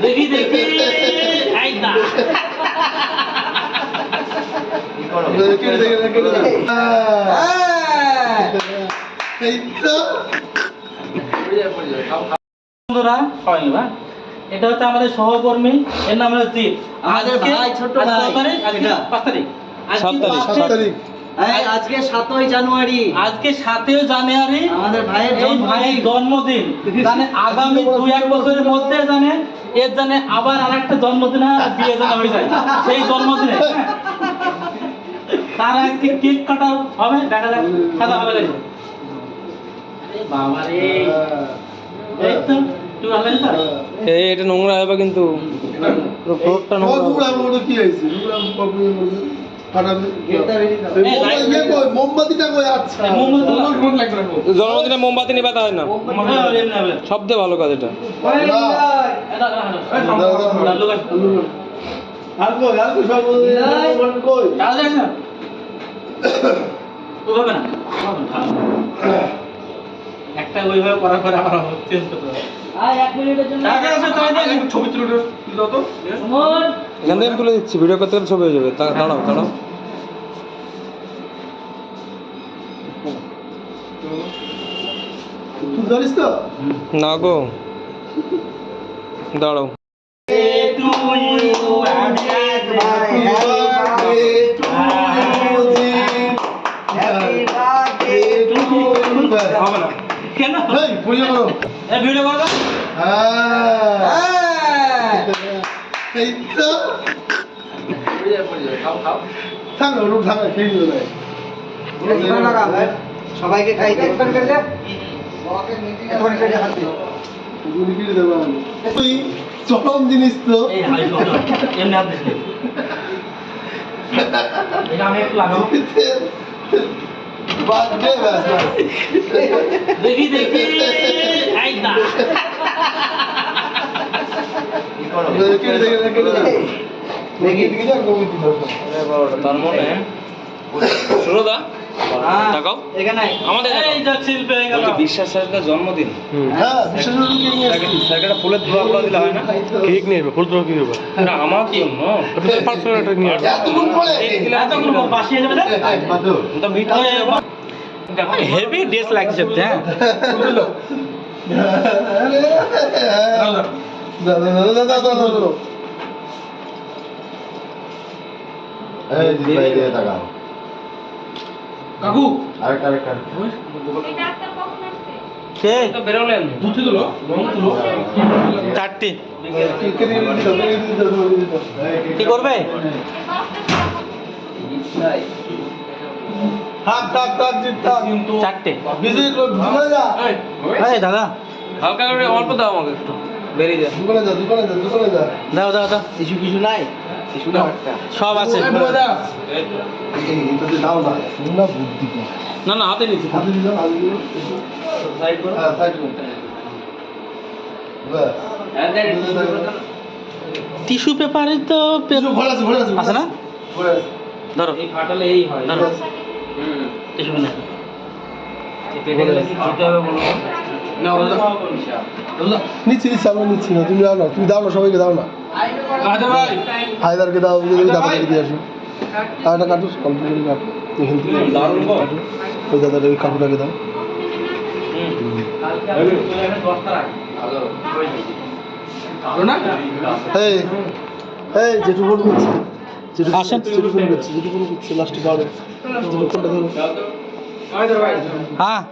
দেখি দেখি এই দা কি করো কেটে দে এই তো বন্ধুরা সবাই বা এটা হচ্ছে আমাদের সহকর্মী এর নাম হলো জিৎ আমাদের ভাই ছোট ভাই আজকে 5 তারিখ 7 তারিখ আজকে 7ই জানুয়ারি আমাদের ভাইয়ের জন্মদিন জানে আগামী 2-1 বছরের মধ্যে জানে এর জানে আবার আরেকটা জন্মদিন আর বিয়ে জানা হয়ে যায় সেই জন্মদিনে তার আজকে কেক কাটা হবে দেখা যাক খাওয়া হবে আরে বাবা রে এই তো তুই আলেন না এই এটা নোংরা হবে কিন্তু ফ্লোরটা নোংরা নোংরা কি হইছে নোংরা কপি করবে ফাটাবে মোমবাতিটা কই আচ্ছা জন্মদিনে মোমবাতি নিবাতে হয় না সবচেয়ে ভালো কাজ এটা একটা ওইভাবে করার পরে আবার চেঞ্জ করতে হবে ছবি তুলে দাও তো এখান থেকে তুলে দিচ্ছি ভিডিও করতে গেলে ছবি হয়ে যাবে দাঁড়াও দাঁড়াও তুই জানিস তো না গো দাঁড়াও কেন ভিডিও করো ভিডিও করো এই তো থাক ওরকম থাক খেয়ে দিও সবাইকে খাইতে চরম জিনিস তো আমি একটু লাগাবো দেখি দেখি এই দা কি করো তার মনে সুরদা তাকাও এখানে আমাদের এই যে শিল্পী হয়ে গেল বিশ্বাস স্যারের জন্মদিন হ্যাঁ বিশেষ স্যারকে একটা ফুলের দোয়া দিলে হয় না কেক নিয়ে ফুল তো কি হবে না আমার জন্য পার্সোনাল একটা নিয়ে এতক্ষণ পরে এতগুলো বাসিয়ে যাবে না তো মিঠা হয়ে যাবে হেভি ড্রেস লাগছে হ্যাঁ কাকু আরেকটা কে তো বেরোলেন দুধ দিল চারটি কি করবে থাক থাক থাক জিত থাক কিন্তু চারটে বিজি ঢুকে যা এই দাদা হালকা করে অল্প দাও আমাকে একটু বেরিয়ে যা দোকানে যা দোকানে যা দোকানে যা দাও দাও দাও কিছু কিছু নাই কিছু না সব আছে এটাতে দাও না না বুদ্ধি কি না না হাতে নিচ্ছি হাতে দিও হাতে দিও সাইড করো হ্যাঁ সাইড করো বাস টিস্যু পেপারে তো ভরে আছে আছে না ভরে আছে ধরো এই ফাটালে এই হয় ধরো হুম টিস্যু পেপার পেটে গেলে কি খেতে হবে বলো না ওটা নিচ্ছি নিচ্ছি আমরা নিচ্ছি না তুমি দাও না তুমি দাও না সবাইকে দাও না আচ্ছা ভাই হায়দারকে দাও যদি দাদাকে দিয়ে আসো আর একটা কাটুস কমপ্লিট করে কাটো এখান থেকে দারুণ গো। কাটো ওই দাদাটা ওই কাকুটাকে দাও এই এই যেটু ফোন করছি আসেন। যেটু ফোন করছি লাস্টে দাও যেটু ফোনটা ধরো হ্যাঁ